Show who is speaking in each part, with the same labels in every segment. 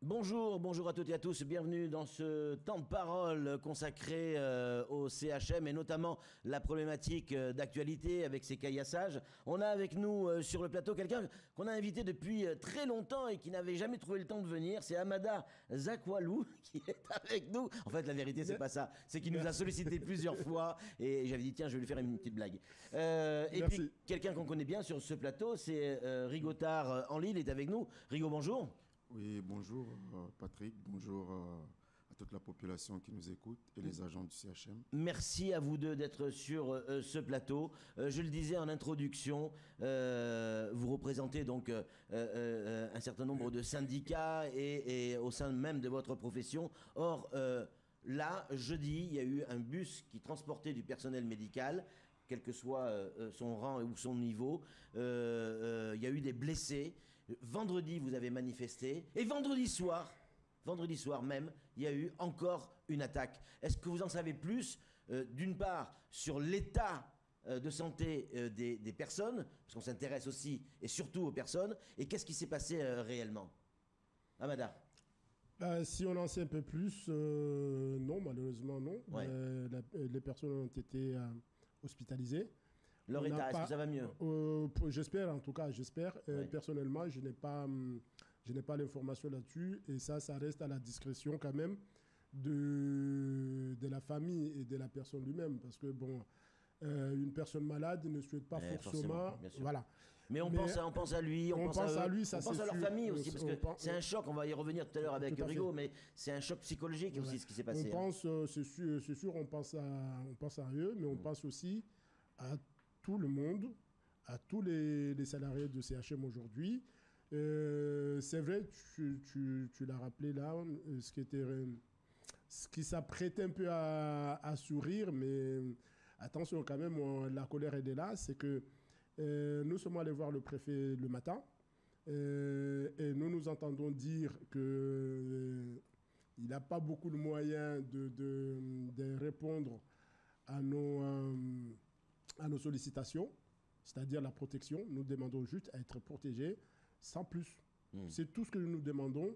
Speaker 1: Bonjour, bonjour à toutes et à tous, bienvenue dans ce temps de parole consacré au CHM et notamment la problématique d'actualité avec ces caillassages. On a avec nous sur le plateau quelqu'un qu'on a invité depuis très longtemps et qui n'avait jamais trouvé le temps de venir, c'est Amada Zakwalou qui est avec nous. En fait la vérité c'est pas ça, c'est qu'il nous a sollicité plusieurs fois et j'avais dit tiens je vais lui faire une petite blague. Et puis quelqu'un qu'on connaît bien sur ce plateau c'est Rigo Tard en Lille est avec nous. Rigo, bonjour.
Speaker 2: Oui, bonjour Patrick, bonjour à toute la population qui nous écoute et les agents du CHM.
Speaker 1: Merci à vous deux d'être sur ce plateau. Je le disais en introduction, vous représentez donc un certain nombre de syndicats et au sein même de votre profession. Or, là, jeudi, il y a eu un bus qui transportait du personnel médical, quel que soit son rang ou son niveau. Il y a eu des blessés. Vendredi, vous avez manifesté. Et vendredi soir même, il y a eu encore une attaque. Est-ce que vous en savez plus, d'une part, sur l'état de santé des personnes, parce qu'on s'intéresse aussi et surtout aux personnes, et qu'est-ce qui s'est passé réellement? Amada.
Speaker 3: Si on en sait un peu plus, non, malheureusement non.
Speaker 1: Ouais.
Speaker 3: Les personnes ont été hospitalisées.
Speaker 1: Leur état, est-ce que ça va mieux?
Speaker 3: J'espère, en tout cas, j'espère.
Speaker 1: Ouais.
Speaker 3: Personnellement, je n'ai pas l'information là-dessus. Et ça reste à la discrétion quand même de la famille et de la personne lui-même. Parce que, bon, une personne malade ne souhaite pas forcément...
Speaker 1: Bien sûr.
Speaker 3: Voilà.
Speaker 1: Mais on pense à lui, on pense à lui, on pense à leur famille aussi, parce que c'est un choc, on va y revenir tout à l'heure avec Rigo, mais c'est un choc psychologique aussi ce qui s'est passé.
Speaker 3: On pense, c'est sûr, on pense à eux, mais on pense aussi à tout le monde, à tous les salariés de CHM aujourd'hui. C'est vrai, tu l'as rappelé là, ce qui s'apprête un peu à sourire, mais attention quand même, la colère est là, c'est que nous sommes allés voir le préfet le matin et nous entendons dire qu'il n'a pas beaucoup de moyens de répondre à nos sollicitations, c'est-à-dire la protection. Nous demandons juste à être protégés, sans plus. C'est tout ce que nous demandons.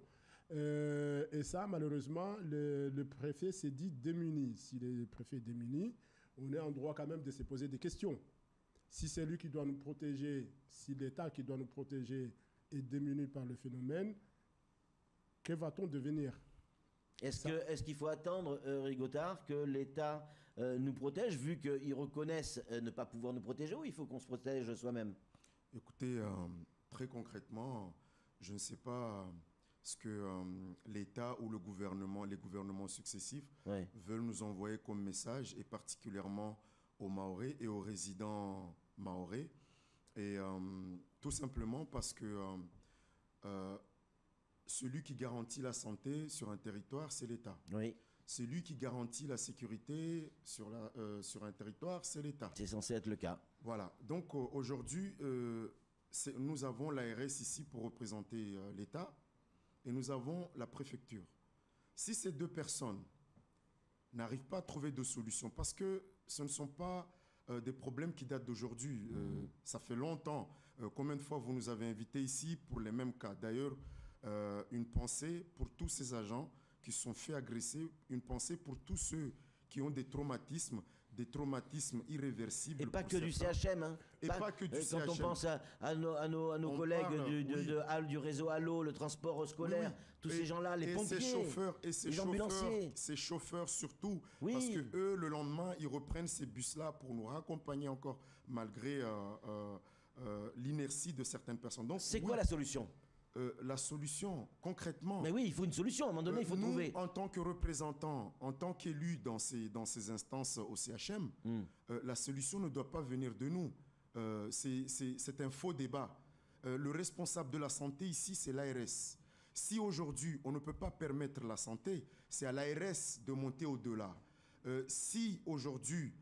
Speaker 3: Et ça, malheureusement, le préfet s'est dit démuni. Si le préfet est démuni, on est en droit quand même de se poser des questions. Si c'est lui qui doit nous protéger, si l'État qui doit nous protéger est démuni par le phénomène, que va-t-on devenir ?
Speaker 1: Est-ce qu'il faut attendre, Rigo Tard, que l'État nous protège, vu qu'ils reconnaissent ne pas pouvoir nous protéger, ou il faut qu'on se protège soi-même?
Speaker 2: Écoutez, très concrètement, je ne sais pas ce que l'État ou les gouvernements successifs veulent nous envoyer comme message, et particulièrement aux Mahorais et aux résidents mahorais. Et tout simplement parce que celui qui garantit la santé sur un territoire, c'est l'État.
Speaker 1: Oui.
Speaker 2: Celui qui garantit la sécurité sur un territoire, c'est l'État.
Speaker 1: C'est censé être le cas.
Speaker 2: Voilà. Donc aujourd'hui, nous avons l'ARS ici pour représenter l'État et nous avons la préfecture. Si ces deux personnes n'arrivent pas à trouver de solution, parce que ce ne sont pas des problèmes qui datent d'aujourd'hui. Ça fait longtemps. Combien de fois vous nous avez invités ici pour les mêmes cas? D'ailleurs, une pensée pour tous ces agents qui se sont fait agresser, une pensée pour tous ceux qui ont des traumatismes irréversibles.
Speaker 1: Et pas que du CHM. Hein.
Speaker 2: Et pas que du CHM.
Speaker 1: Quand on pense à nos collègues du réseau Allo, le transport scolaire, tous ces gens-là, les pompiers, les ambulanciers.
Speaker 2: Ces chauffeurs surtout,
Speaker 1: oui.
Speaker 2: Parce que eux, le lendemain, ils reprennent ces bus-là pour nous raccompagner encore, malgré l'inertie de certaines personnes. Donc,
Speaker 1: c'est quoi la solution?
Speaker 2: La solution, concrètement...
Speaker 1: Mais oui, il faut une solution. À un moment donné, il faut trouver...
Speaker 2: En tant que représentants, en tant qu'élus dans ces instances au CHM, la solution ne doit pas venir de nous. C'est un faux débat. Le responsable de la santé ici, c'est l'ARS. Si aujourd'hui, on ne peut pas permettre la santé, c'est à l'ARS de monter au-delà. Si aujourd'hui...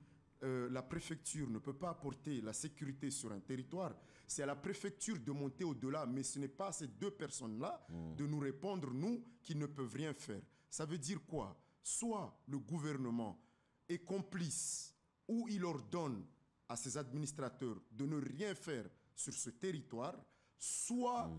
Speaker 2: la préfecture ne peut pas apporter la sécurité sur un territoire, c'est à la préfecture de monter au-delà, mais ce n'est pas à ces deux personnes-là de nous répondre, nous, qui ne peuvent rien faire. Ça veut dire quoi? Soit le gouvernement est complice, ou il ordonne à ses administrateurs de ne rien faire sur ce territoire, soit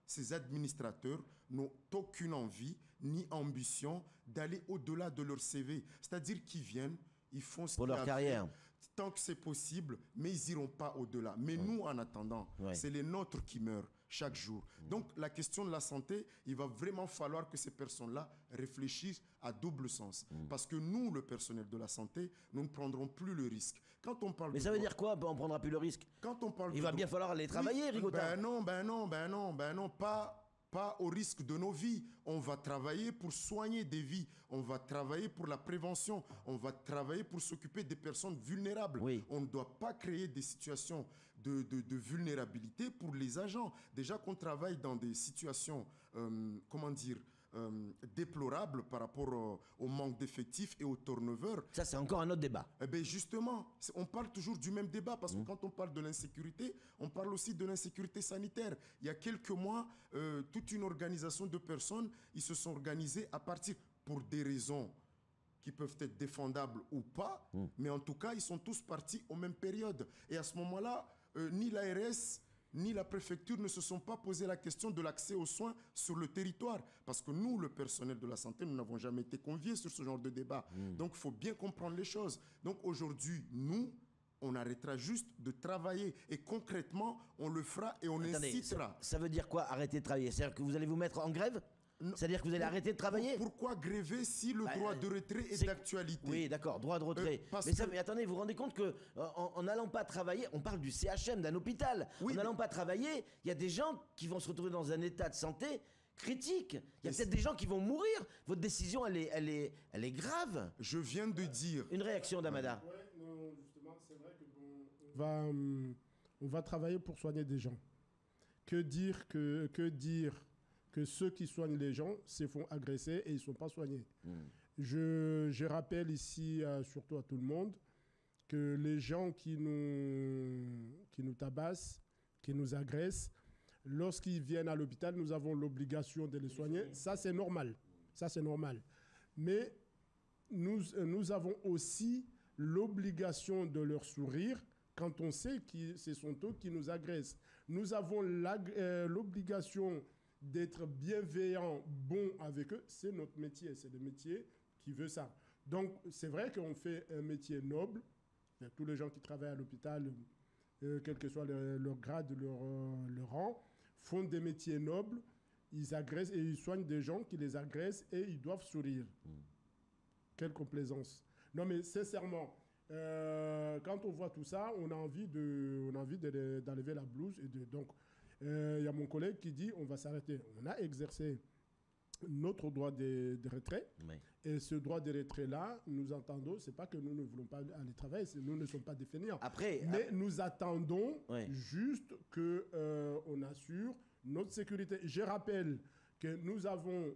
Speaker 2: ces administrateurs n'ont aucune envie ni ambition d'aller au-delà de leur CV. C'est-à-dire qu'ils viennent, ils font ce
Speaker 1: pour leur carrière.
Speaker 2: Tant que c'est possible, mais ils n'iront pas au-delà. Mais nous, en attendant, c'est les nôtres qui meurent chaque jour. Donc, la question de la santé, il va vraiment falloir que ces personnes-là réfléchissent à double sens. Parce que nous, le personnel de la santé, nous ne prendrons plus le risque. Quand on parle
Speaker 1: mais ça veut dire quoi? On ne prendra plus le risque.
Speaker 2: Quand on parle
Speaker 1: il va bien falloir aller travailler, Rigotard.
Speaker 2: Ben non, pas au risque de nos vies. On va travailler pour soigner des vies. On va travailler pour la prévention. On va travailler pour s'occuper des personnes vulnérables.
Speaker 1: Oui.
Speaker 2: On ne doit pas créer des situations de vulnérabilité pour les agents. Déjà qu'on travaille dans des situations, déplorables par rapport au manque d'effectifs et au turnover.
Speaker 1: Ça, c'est encore un autre débat.
Speaker 2: Eh bien, justement, on parle toujours du même débat parce que quand on parle de l'insécurité, on parle aussi de l'insécurité sanitaire. Il y a quelques mois, toute une organisation de personnes, ils se sont organisés à partir, pour des raisons qui peuvent être défendables ou pas, mais en tout cas, ils sont tous partis aux mêmes périodes. Et à ce moment-là, ni l'ARS, ni la préfecture ne se sont pas posé la question de l'accès aux soins sur le territoire. Parce que nous, le personnel de la santé, nous n'avons jamais été conviés sur ce genre de débat. Donc, il faut bien comprendre les choses. Donc, aujourd'hui, nous, on arrêtera juste de travailler. Et concrètement, on le fera et on incitera.
Speaker 1: Ça veut dire quoi, arrêter de travailler? C'est-à-dire que vous allez vous mettre en grève? C'est-à-dire que vous allez arrêter de travailler?
Speaker 2: Pourquoi gréver si le droit de retrait est d'actualité?
Speaker 1: Oui, d'accord, droit de retrait. Mais attendez, vous vous rendez compte qu'en n'allant pas travailler, on parle du CHM, d'un hôpital. Oui, en n'allant pas travailler, il y a des gens qui vont se retrouver dans un état de santé critique. Il y a peut-être des gens qui vont mourir. Votre décision, elle est grave.
Speaker 2: Je viens de dire...
Speaker 1: Une réaction d'Amada.
Speaker 3: Oui, non, justement, c'est vrai qu'on va travailler pour soigner des gens. Que dire que ceux qui soignent les gens se font agresser et ils ne sont pas soignés. Je rappelle ici, surtout à tout le monde, que les gens qui nous tabassent, qui nous agressent, lorsqu'ils viennent à l'hôpital, nous avons l'obligation de les soigner. Ça, c'est normal. Ça, c'est normal. Mais nous avons aussi l'obligation de leur sourire quand on sait que ce sont eux qui nous agressent. Nous avons l'obligation d'être bienveillant, bon avec eux, c'est notre métier, c'est le métier qui veut ça. Donc, c'est vrai qu'on fait un métier noble. Tous les gens qui travaillent à l'hôpital, quel que soit leur grade, leur rang, font des métiers nobles, ils agressent et ils soignent des gens qui les agressent et ils doivent sourire. Quelle complaisance. Non, mais sincèrement, quand on voit tout ça, on a envie d'enlever la blouse. Donc, il y a mon collègue qui dit on va s'arrêter. On a exercé notre droit de retrait. Oui. Et ce droit de retrait-là, nous entendons, c'est pas que nous ne voulons pas aller travailler, nous ne sommes pas des fainéants. Mais nous attendons juste qu'on assure notre sécurité. Je rappelle que nous avons,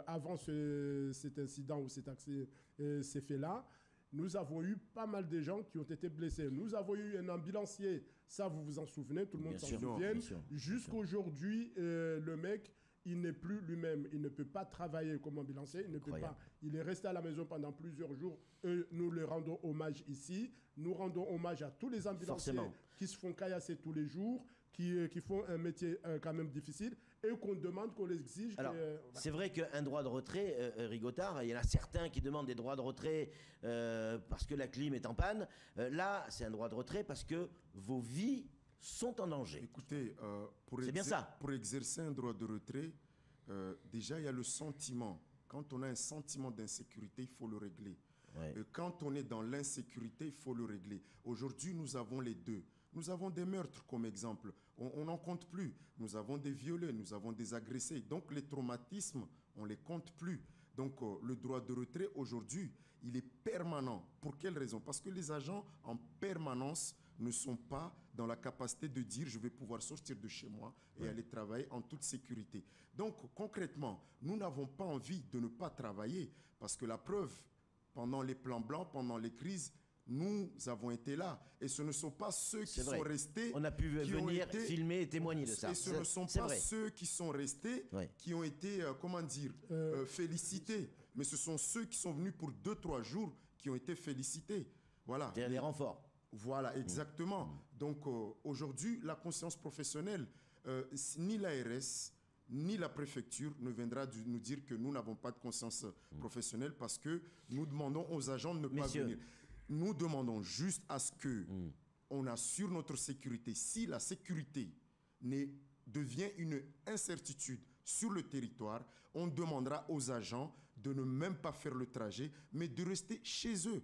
Speaker 3: avant cet incident ou cet accès, ces faits-là, nous avons eu pas mal de gens qui ont été blessés. Nous avons eu un ambulancier, ça vous vous en souvenez, tout le monde s'en souvient. Jusqu'aujourd'hui, le mec, il n'est plus lui-même. Il ne peut pas travailler comme ambulancier. Il ne peut pas. Il est resté à la maison pendant plusieurs jours. Nous le rendons hommage ici. Nous rendons hommage à tous les ambulanciers qui se font caillasser tous les jours, qui font un métier quand même difficile et qu'on demande, qu'on les exige.
Speaker 1: Alors, c'est vrai qu'un droit de retrait, Rigotard, il y en a certains qui demandent des droits de retrait parce que la clim est en panne. Là, c'est un droit de retrait parce que vos vies sont en danger.
Speaker 2: Écoutez, pour exercer un droit de retrait, déjà, il y a le sentiment. Quand on a un sentiment d'insécurité, il faut le régler. Ouais. Quand on est dans l'insécurité, il faut le régler. Aujourd'hui, nous avons les deux. Nous avons des meurtres comme exemple. On n'en compte plus. Nous avons des violés, nous avons des agressés. Donc, les traumatismes, on ne les compte plus. Donc, le droit de retrait, aujourd'hui, il est permanent. Pour quelle raison? Parce que les agents, en permanence, ne sont pas dans la capacité de dire je vais pouvoir sortir de chez moi et aller travailler en toute sécurité. Donc, concrètement, nous n'avons pas envie de ne pas travailler parce que la preuve, pendant les plans blancs, pendant les crises, nous avons été là. Et ce ne sont pas ceux qui sont restés...
Speaker 1: On a pu venir filmer et témoigner de ça.
Speaker 2: Et ce ne sont pas ceux qui sont restés qui ont été, félicités. Mais ce sont ceux qui sont venus pour 2-3 jours qui ont été félicités. Voilà.
Speaker 1: C'est des renforts.
Speaker 2: Voilà, exactement. Donc, aujourd'hui, la conscience professionnelle, ni l'ARS, ni la préfecture ne viendra nous dire que nous n'avons pas de conscience professionnelle parce que nous demandons aux agents de ne pas venir. Nous demandons juste à ce que on assure notre sécurité. Si la sécurité devient une incertitude sur le territoire, on demandera aux agents de ne même pas faire le trajet, mais de rester chez eux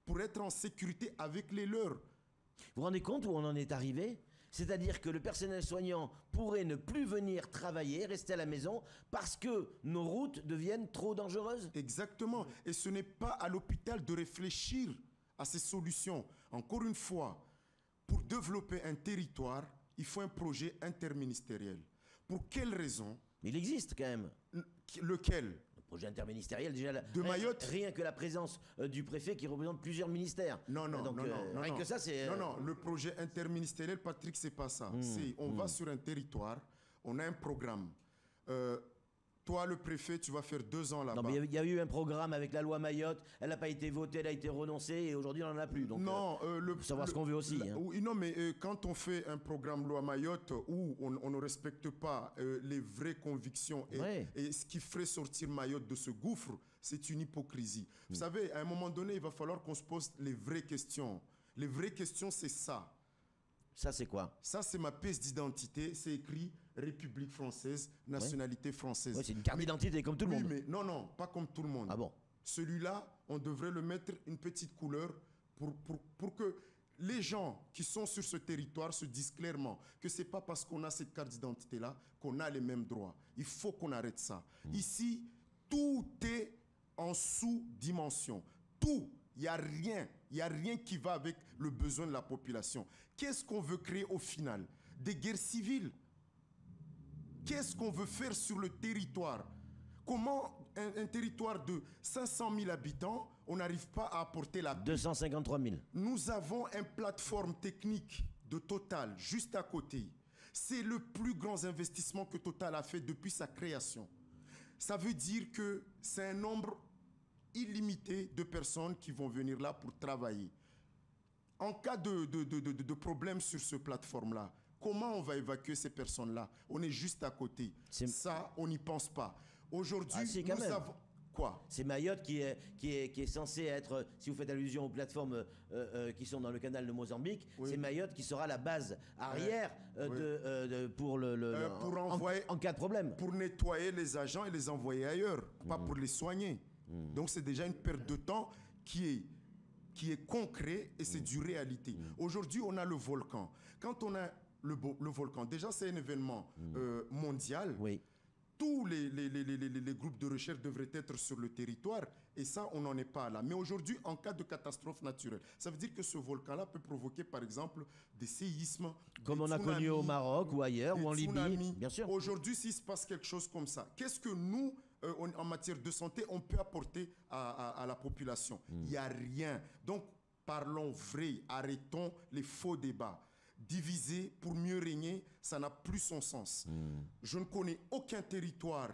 Speaker 2: pour être en sécurité avec les leurs.
Speaker 1: Vous vous rendez compte où on en est arrivé ? C'est-à-dire que le personnel soignant pourrait ne plus venir travailler, rester à la maison, parce que nos routes deviennent trop dangereuses ?
Speaker 2: Exactement. Et ce n'est pas à l'hôpital de réfléchir à ces solutions. Encore une fois, pour développer un territoire, il faut un projet interministériel. Pour quelle raison ?
Speaker 1: Mais il existe quand même.
Speaker 2: Lequel ?
Speaker 1: Projet interministériel, déjà
Speaker 2: de Mayotte,
Speaker 1: rien que la présence du préfet qui représente plusieurs ministères.
Speaker 2: Non,
Speaker 1: rien que ça, c'est...
Speaker 2: Non, le projet interministériel, Patrick, c'est pas ça. On va sur un territoire, on a un programme. Toi, le préfet, tu vas faire 2 ans là-bas.
Speaker 1: Non, mais il y a eu un programme avec la loi Mayotte, elle n'a pas été votée, elle a été renoncée, et aujourd'hui, on n'en a plus. Donc,
Speaker 2: non,
Speaker 1: faut savoir ce qu'on veut aussi.
Speaker 2: Oui, non, mais quand on fait un programme loi Mayotte où on ne respecte pas les vraies convictions et ce qui ferait sortir Mayotte de ce gouffre, c'est une hypocrisie. Vous savez, à un moment donné, il va falloir qu'on se pose les vraies questions. Les vraies questions, c'est ça.
Speaker 1: Ça, c'est quoi?
Speaker 2: Ça, c'est ma pièce d'identité. C'est écrit République française, nationalité française.
Speaker 1: Ouais, c'est une carte d'identité comme tout le monde.
Speaker 2: Oui, mais non, pas comme tout le monde.
Speaker 1: Ah bon?
Speaker 2: Celui-là, on devrait le mettre une petite couleur pour que les gens qui sont sur ce territoire se disent clairement que ce n'est pas parce qu'on a cette carte d'identité-là qu'on a les mêmes droits. Il faut qu'on arrête ça. Ici, tout est en sous-dimension. Tout. Il n'y a rien qui va avec le besoin de la population. Qu'est-ce qu'on veut créer au final? Des guerres civiles? Qu'est-ce qu'on veut faire sur le territoire? Comment un territoire de 500 000 habitants, on n'arrive pas à apporter la paix?
Speaker 1: 253 000.
Speaker 2: Nous avons une plateforme technique de Total juste à côté. C'est le plus grand investissement que Total a fait depuis sa création. Ça veut dire que c'est un nombre illimité de personnes qui vont venir là pour travailler. En cas de problème sur cette plateforme-là, comment on va évacuer ces personnes-là? On est juste à côté. Ça, on n'y pense pas. Aujourd'hui, nous avons... Quoi?
Speaker 1: C'est Mayotte qui est censé être, si vous faites allusion aux plateformes qui sont dans le canal de Mozambique, c'est Mayotte qui sera la base arrière en cas de problème.
Speaker 2: Pour nettoyer les agents et les envoyer ailleurs, pas pour les soigner. Donc c'est déjà une perte de temps qui est concret et c'est du réalité. Aujourd'hui, on a le volcan. Quand on a le volcan, déjà c'est un événement mondial.
Speaker 1: Oui.
Speaker 2: Tous les groupes de recherche devraient être sur le territoire et ça, on n'en est pas là. Mais aujourd'hui, en cas de catastrophe naturelle, ça veut dire que ce volcan-là peut provoquer, par exemple, des séismes.
Speaker 1: Comme on a connu au Maroc ou ailleurs, ou en Libye, bien sûr.
Speaker 2: Aujourd'hui, s'il se passe quelque chose comme ça, qu'est-ce que nous, en matière de santé, on peut apporter à la population? Il n'y a rien. Donc, parlons vrai, arrêtons les faux débats. Diviser pour mieux régner, ça n'a plus son sens. Je ne connais aucun territoire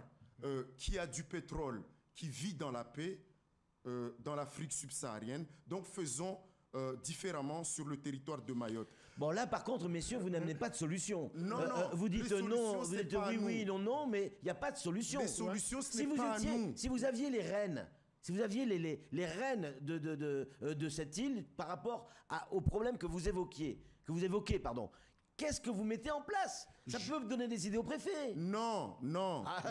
Speaker 2: qui a du pétrole, qui vit dans la paix, dans l'Afrique subsaharienne. Donc faisons différemment sur le territoire de Mayotte.
Speaker 1: Bon là par contre messieurs, vous n'amenez pas de solution.
Speaker 2: Non,
Speaker 1: vous dites non, vous dites oui, non, mais il n'y a pas de solution.
Speaker 2: Les solutions, ce n'est pas à nous.
Speaker 1: Si vous aviez les rênes, si vous aviez les rênes de cette île par rapport aux problèmes que vous évoquez, qu'est-ce que vous mettez en place? Ça peut vous donner des idées au préfet.
Speaker 2: Non.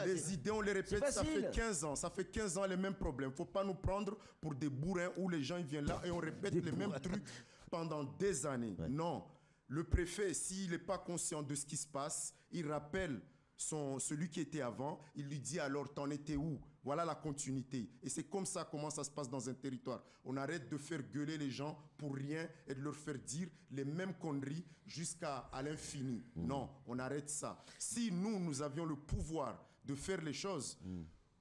Speaker 2: Les idées, on les répète, ça fait 15 ans. Ça fait 15 ans les mêmes problèmes. Il ne faut pas nous prendre pour des bourrins où les gens ils viennent là et on répète les mêmes trucs pendant des années. Ouais. Non. Le préfet, s'il n'est pas conscient de ce qui se passe, il rappelle celui qui était avant, il lui dit alors, t'en étais où? Voilà la continuité. Et c'est comme ça comment ça se passe dans un territoire. On arrête de faire gueuler les gens pour rien et de leur faire dire les mêmes conneries jusqu'à l'infini. Non, on arrête ça. Si nous avions le pouvoir de faire les choses,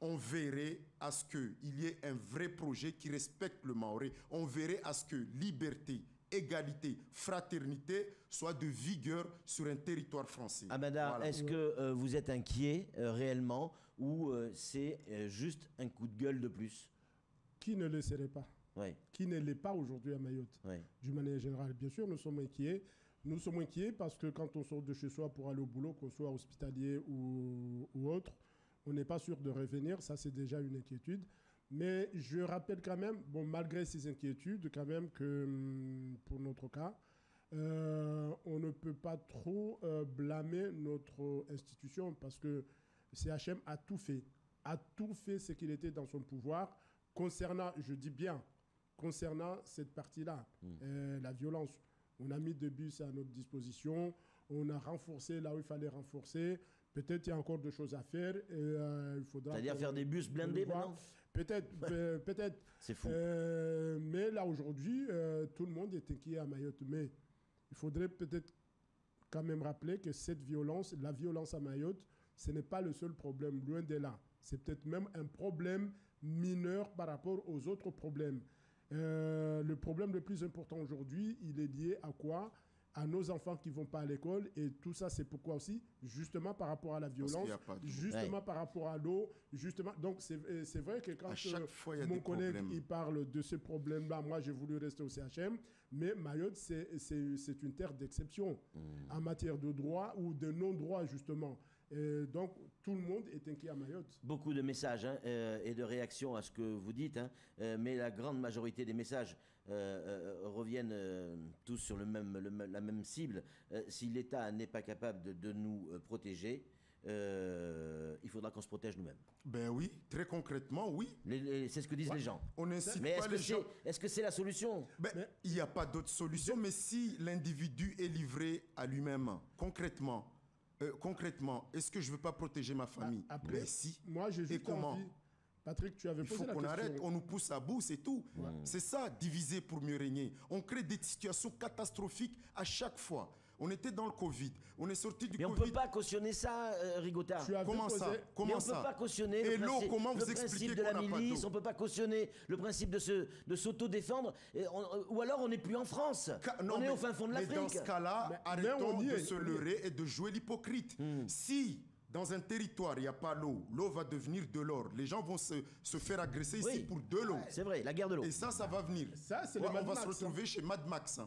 Speaker 2: on verrait à ce qu'il y ait un vrai projet qui respecte le Maoré. On verrait à ce que liberté, égalité, fraternité soit de vigueur sur un territoire français.
Speaker 1: Amada, voilà. Est-ce que vous êtes inquiet réellement ou c'est juste un coup de gueule de plus?
Speaker 3: Qui ne le serait pas?
Speaker 1: Oui.
Speaker 3: Qui ne l'est pas aujourd'hui à Mayotte?
Speaker 1: Oui.
Speaker 3: D'une manière générale, bien sûr, nous sommes inquiets. Nous sommes inquiets parce que quand on sort de chez soi pour aller au boulot, qu'on soit hospitalier ou autre, on n'est pas sûr de revenir. Ça, c'est déjà une inquiétude. Mais je rappelle quand même, bon, malgré ces inquiétudes, quand même que pour notre cas, on ne peut pas trop blâmer notre institution parce que CHM a tout fait ce qu'il était dans son pouvoir concernant, je dis bien, concernant cette partie-là, la violence. On a mis des bus à notre disposition, on a renforcé là où il fallait renforcer. Peut-être qu'il y a encore des choses à faire. Il faudra.
Speaker 1: C'est-à-dire faire des bus blindés maintenant.
Speaker 3: Peut-être, peut-être.
Speaker 1: C'est fou.
Speaker 3: Mais là aujourd'hui, tout le monde est inquiet à Mayotte. Mais il faudrait peut-être quand même rappeler que cette violence, la violence à Mayotte, ce n'est pas le seul problème. Loin de là. C'est peut-être même un problème mineur par rapport aux autres problèmes. Le problème le plus important aujourd'hui, il est lié à quoi? À nos enfants qui ne vont pas à l'école. Et tout ça, c'est pourquoi aussi? Justement par rapport à la violence, justement par rapport à l'eau. Justement. Donc, c'est vrai que quand mon collègue il parle de ce problème-là, moi, j'ai voulu rester au CHM. Mais Mayotte, c'est une terre d'exception en matière de droit ou de non-droit, justement. Donc, tout le monde est inquiet à Mayotte.
Speaker 1: Beaucoup de messages et de réactions à ce que vous dites, mais la grande majorité des messages reviennent tous sur la même cible. Si l'État n'est pas capable de nous protéger, il faudra qu'on se protège nous-mêmes.
Speaker 2: Ben oui, très concrètement, oui.
Speaker 1: C'est ce que disent les gens.
Speaker 2: On n'incite
Speaker 1: mais
Speaker 2: pas les gens.
Speaker 1: Est-ce que c'est la solution?
Speaker 2: Il n'y a pas d'autre solution, mais si l'individu est livré à lui-même, concrètement, est-ce que je ne veux pas protéger ma famille?
Speaker 3: Après,
Speaker 2: si.
Speaker 3: Moi, j'ai juste envie. Patrick, tu avais posé la question.
Speaker 2: Il faut qu'on arrête, on nous pousse à bout, c'est tout. Ouais. C'est ça, diviser pour mieux régner. On crée des situations catastrophiques à chaque fois. On était dans le Covid, on est sorti du Covid.
Speaker 1: Mais on ne peut pas cautionner ça, Rigotard.
Speaker 2: Comment ça?
Speaker 1: On ne peut pas cautionner le principe de la milice, on ne peut pas cautionner le principe de s'autodéfendre, ou alors on n'est plus en France, on est au fin fond de l'Afrique.
Speaker 2: Mais dans ce cas-là, arrêtons de se leurrer et de jouer l'hypocrite. Si dans un territoire, il n'y a pas l'eau, l'eau va devenir de l'or. Les gens vont se faire agresser ici pour de l'eau.
Speaker 1: C'est vrai, la guerre de l'eau.
Speaker 2: Et ça va venir.
Speaker 3: Ça, c'est
Speaker 2: on va se retrouver chez Mad Max.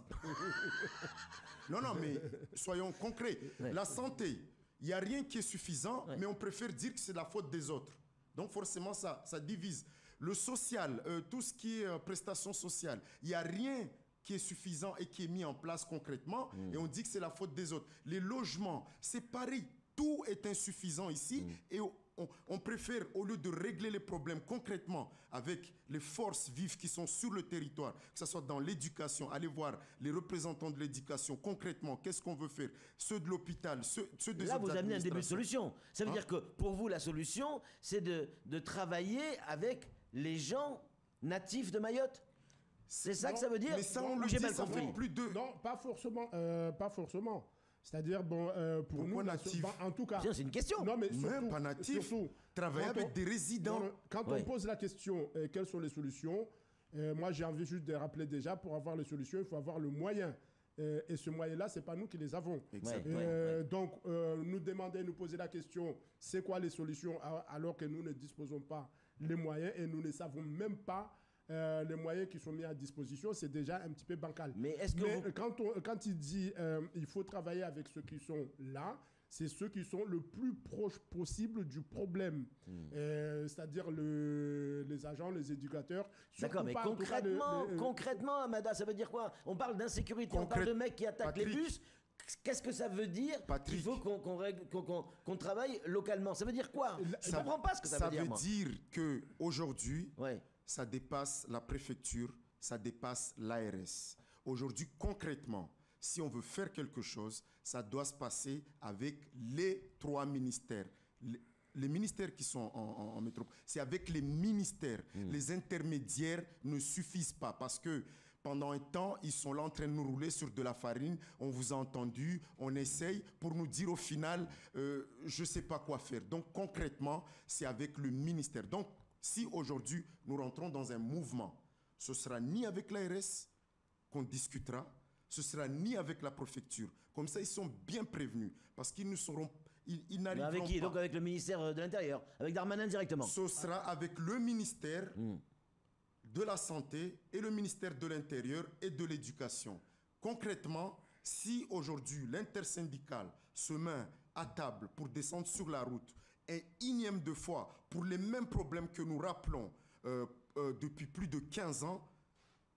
Speaker 2: Non, mais soyons concrets. Ouais. La santé, il n'y a rien qui est suffisant, mais on préfère dire que c'est la faute des autres. Donc forcément, ça divise. Le social, tout ce qui est prestations sociales, il n'y a rien qui est suffisant et qui est mis en place concrètement, et on dit que c'est la faute des autres. Les logements, c'est pareil. Tout est insuffisant ici et on préfère, au lieu de régler les problèmes concrètement avec les forces vives qui sont sur le territoire, que ce soit dans l'éducation, aller voir les représentants de l'éducation concrètement, qu'est-ce qu'on veut faire, ceux de l'hôpital, ceux des
Speaker 1: Là, vous amenez un début de solution. Ça veut dire que pour vous, la solution, c'est de travailler avec les gens natifs de Mayotte. C'est ça que ça veut dire?
Speaker 2: Mais ça, on le dit, ça fait plus de...
Speaker 3: Non, pas forcément. Pas forcément. C'est-à-dire, bon, pour nous,
Speaker 2: natif?
Speaker 3: En tout cas...
Speaker 1: C'est une question.
Speaker 3: Non, mais
Speaker 2: surtout, pas natif. Surtout, travailler avec des résidents.
Speaker 3: Quand on pose la question, quelles sont les solutions, moi, j'ai envie juste de rappeler déjà, pour avoir les solutions, il faut avoir le moyen. Et ce moyen-là, ce n'est pas nous qui les avons. Donc, nous demander, nous poser la question, c'est quoi les solutions, alors que nous ne disposons pas les moyens et nous ne savons même pas les moyens qui sont mis à disposition, c'est déjà un petit peu bancal.
Speaker 1: Mais est-ce que
Speaker 3: quand il dit il faut travailler avec ceux qui sont là, c'est ceux qui sont le plus proches possible du problème. C'est-à-dire les agents, les éducateurs.
Speaker 1: D'accord, mais concrètement, Amada, ça veut dire quoi? On parle d'insécurité, on parle de mecs qui attaquent les bus. Qu'est-ce que ça veut dire? Il faut qu'on travaille localement. Ça veut dire quoi? Je ne comprends pas ce que ça veut dire.
Speaker 2: Ça veut dire qu'aujourd'hui... ça dépasse la préfecture, ça dépasse l'ARS. Aujourd'hui, concrètement, si on veut faire quelque chose, ça doit se passer avec les 3 ministères. Les ministères qui sont en métropole, c'est avec les ministères. Les intermédiaires ne suffisent pas parce que pendant un temps, ils sont là en train de nous rouler sur de la farine. On vous a entendu, on essaye pour nous dire au final, je ne sais pas quoi faire. Donc concrètement, c'est avec le ministère. Donc, si aujourd'hui nous rentrons dans un mouvement, ce sera ni avec l'ARS qu'on discutera, ce sera ni avec la préfecture. Comme ça, ils sont bien prévenus parce qu'ils n'arriveront pas.
Speaker 1: Avec qui? Donc avec le ministère de l'Intérieur, avec Darmanin directement.
Speaker 2: Ce sera avec le ministère de la Santé et le ministère de l'Intérieur et de l'Éducation. Concrètement, Si aujourd'hui l'intersyndicale se met à table pour descendre sur la route un énième de fois pour les mêmes problèmes que nous rappelons depuis plus de 15 ans,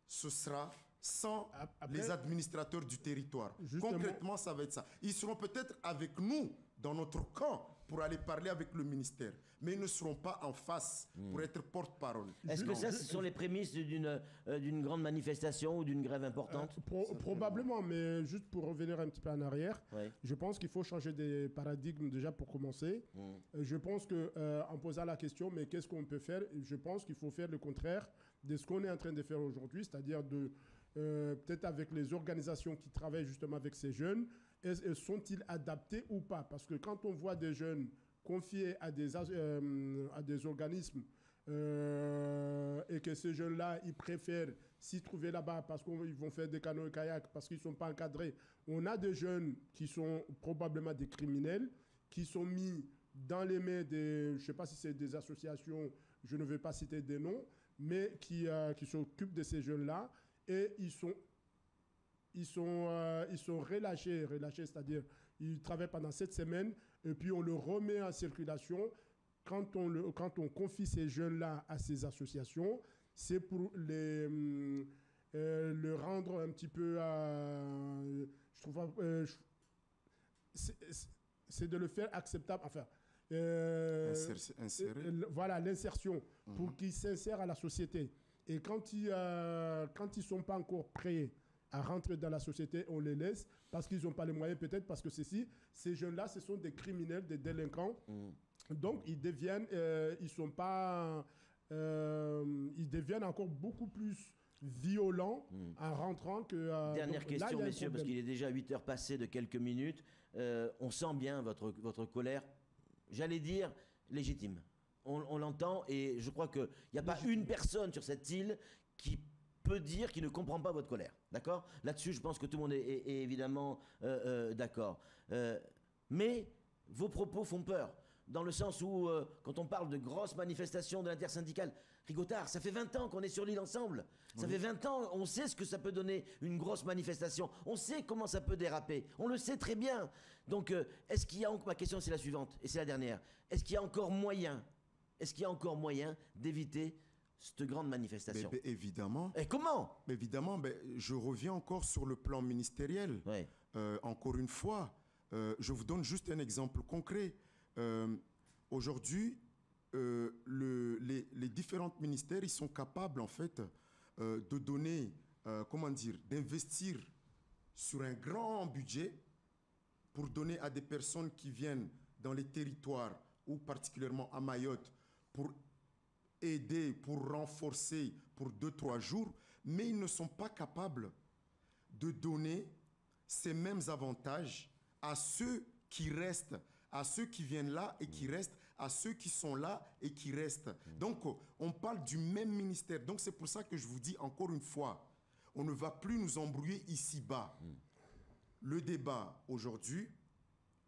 Speaker 2: ce sera sans les administrateurs du territoire. Concrètement, ça va être ça. Ils seront peut-être avec nous dans notre camp pour aller parler avec le ministère, mais ils ne seront pas en face pour être porte-parole.
Speaker 1: Est-ce que ça, ce sont les prémices d'une grande manifestation ou d'une grève importante?
Speaker 3: Probablement, mais juste pour revenir un petit peu en arrière,
Speaker 1: Ouais.
Speaker 3: je pense qu'il faut changer des paradigmes déjà pour commencer. Je pense qu'en posant la question, mais qu'est-ce qu'on peut faire? Je pense qu'il faut faire le contraire de ce qu'on est en train de faire aujourd'hui, c'est-à-dire de peut-être avec les organisations qui travaillent justement avec ces jeunes, sont-ils adaptés ou pas? Parce que quand on voit des jeunes confiés à des organismes et que ces jeunes-là, ils préfèrent s'y trouver là-bas parce qu'ils vont faire des canoës et kayaks, parce qu'ils ne sont pas encadrés. On a des jeunes qui sont probablement des criminels, qui sont mis dans les mains des, je ne sais pas si c'est des associations, je ne vais pas citer des noms, mais qui s'occupent de ces jeunes-là, et ils sont relâchés, c'est-à-dire ils travaillent pendant 7 semaines et puis on le remet en circulation. Quand on confie ces jeunes-là à ces associations, c'est pour le rendre un petit peu, je trouve, c'est de le faire acceptable, enfin, voilà, l'insertion, pour qu'ils s'insèrent à la société. Et quand ils sont pas encore prêts à rentrer dans la société, on les laisse parce qu'ils n'ont pas les moyens, peut-être parce que ces jeunes-là, ce sont des criminels, des délinquants. Donc, ils deviennent encore beaucoup plus violents en rentrant que...
Speaker 1: Dernière question, messieurs, parce qu'il est déjà 8 heures passées de quelques minutes. On sent bien votre colère, j'allais dire légitime. On l'entend, et je crois qu'il n'y a pas une personne sur cette île qui peut dire qu'il ne comprend pas votre colère. D'accord? Là-dessus, je pense que tout le monde est évidemment d'accord. Mais vos propos font peur, dans le sens où, quand on parle de grosses manifestations de l'intersyndicale, Rigotard, ça fait 20 ans qu'on est sur l'île ensemble. Ça fait 20 ans, on sait ce que ça peut donner, une grosse manifestation. On sait comment ça peut déraper. On le sait très bien. Donc, est-ce qu'il y a... Ma question, c'est la suivante, et c'est la dernière. Est-ce qu'il y a encore moyen d'éviter cette grande manifestation?
Speaker 2: Évidemment.
Speaker 1: Et comment?
Speaker 2: Évidemment, je reviens encore sur le plan ministériel.
Speaker 1: Ouais.
Speaker 2: Encore une fois, je vous donne juste un exemple concret. Aujourd'hui, les différents ministères, ils sont capables, en fait, de donner, d'investir sur un grand budget pour donner à des personnes qui viennent dans les territoires, ou particulièrement à Mayotte, pour aider, pour renforcer pour 2-3 jours, mais ils ne sont pas capables de donner ces mêmes avantages à ceux qui restent, à ceux qui viennent là et qui restent, à ceux qui sont là et qui restent. Donc, on parle du même ministère. Donc, c'est pour ça que je vous dis encore une fois, on ne va plus nous embrouiller ici-bas. Le débat aujourd'hui,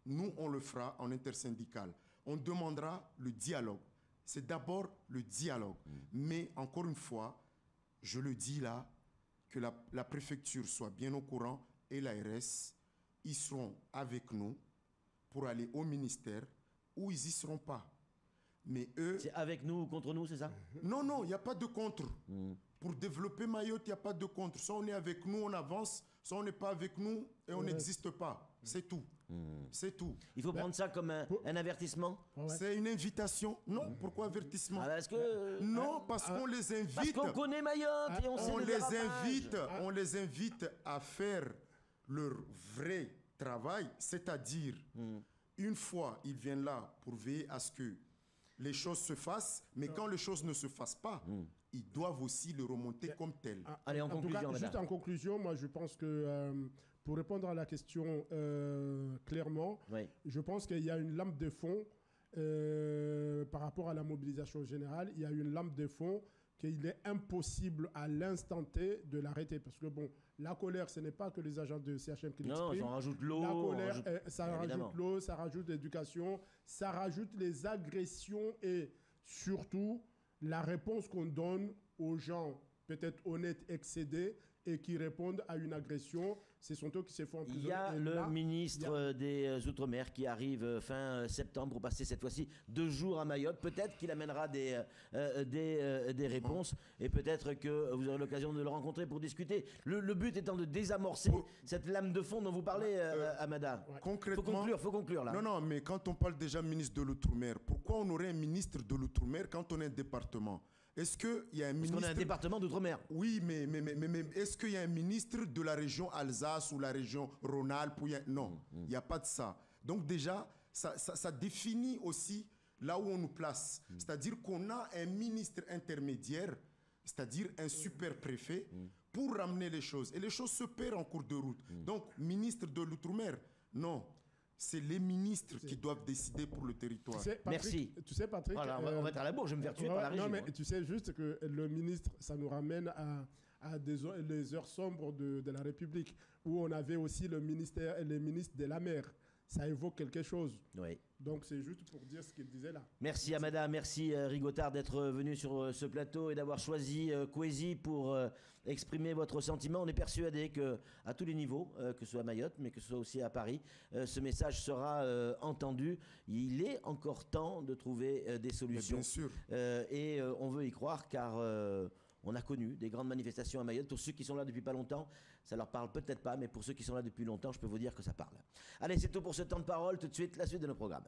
Speaker 2: nous, on le fera en intersyndical. On demandera le dialogue. C'est d'abord le dialogue. Mais encore une fois, je le dis là, que la préfecture soit bien au courant et l'ARS, ils seront avec nous pour aller au ministère où ils n'y seront pas. Mais eux...
Speaker 1: C'est avec nous ou contre nous, c'est ça?
Speaker 2: Non, il n'y a pas de contre. Pour développer Mayotte, il n'y a pas de contre. Soit on est avec nous, on avance, soit on n'est pas avec nous et on n'existe pas. C'est tout. C'est tout.
Speaker 1: Il faut prendre ça comme un avertissement?
Speaker 2: C'est une invitation. Non, pourquoi avertissement?
Speaker 1: Parce que...
Speaker 2: Non, parce qu'on les invite.
Speaker 1: Parce qu'on connaît Mayotte et on sait
Speaker 2: on les invite à faire leur vrai travail, c'est-à-dire, une fois ils viennent là pour veiller à ce que les choses se fassent, mais quand les choses ne se fassent pas, ils doivent aussi le remonter comme tel.
Speaker 1: Allez, en conclusion,
Speaker 3: juste en conclusion, moi je pense que pour répondre à la question clairement, je pense qu'il y a une lame de fond par rapport à la mobilisation générale. Il y a une lame de fond qu'il est impossible à l'instant T de l'arrêter. Parce que bon, la colère, ce n'est pas que les agents de CHM qui l'expriment.
Speaker 1: Non, ça rajoute l'eau.
Speaker 3: La colère, ça rajoute l'eau, ça rajoute l'éducation, ça rajoute les agressions et surtout la réponse qu'on donne aux gens peut-être honnêtes, excédés, et qui répondent à une agression. Ce sont eux qui se font emprisonner.
Speaker 1: Il y a le ministre des Outre-mer qui arrive fin septembre pour passer cette fois-ci 2 jours à Mayotte. Peut-être qu'il amènera des réponses et peut-être que vous aurez l'occasion de le rencontrer pour discuter. Le but étant de désamorcer cette lame de fond dont vous parlez, Amada.
Speaker 2: Concrètement,
Speaker 1: faut conclure là.
Speaker 2: Non, mais quand on parle déjà ministre de l'Outre-mer, pourquoi on aurait un ministre de l'Outre-mer quand on est un département? Est-ce qu'il y a un ministre...
Speaker 1: Parce qu'on a un département d'outre-mer.
Speaker 2: Oui, mais est-ce qu'il y a un ministre de la région Alsace ou la région Rhône-Alpes? Non, il n'y a pas de ça. Donc déjà, ça définit aussi là où on nous place. C'est-à-dire qu'on a un ministre intermédiaire, c'est-à-dire un super préfet, pour ramener les choses. Et les choses se perdent en cours de route. Donc, ministre de l'Outre-mer, non. C'est les ministres qui doivent décider pour le territoire.
Speaker 3: Tu sais, Patrick,
Speaker 1: merci.
Speaker 3: Tu sais, Patrick...
Speaker 1: Voilà, on va être à la bourre, je vais me faire tuer par la régie.
Speaker 3: Non, mais tu sais juste que le ministre, ça nous ramène à les heures sombres de la République, où on avait aussi les ministres de la mer. Ça évoque quelque chose.
Speaker 1: Oui.
Speaker 3: Donc c'est juste pour dire ce qu'il disait là.
Speaker 1: Merci Amada, merci Rigotard d'être venu sur ce plateau et d'avoir choisi Kwesi pour exprimer votre sentiment. On est persuadé qu'à tous les niveaux, que ce soit à Mayotte, mais que ce soit aussi à Paris, ce message sera entendu. Il est encore temps de trouver des solutions.
Speaker 2: Bien sûr.
Speaker 1: Et on veut y croire car... on a connu des grandes manifestations à Mayotte. Pour ceux qui sont là depuis pas longtemps, ça leur parle peut-être pas, mais pour ceux qui sont là depuis longtemps, je peux vous dire que ça parle. Allez, c'est tout pour ce temps de parole. Tout de suite, la suite de nos programmes.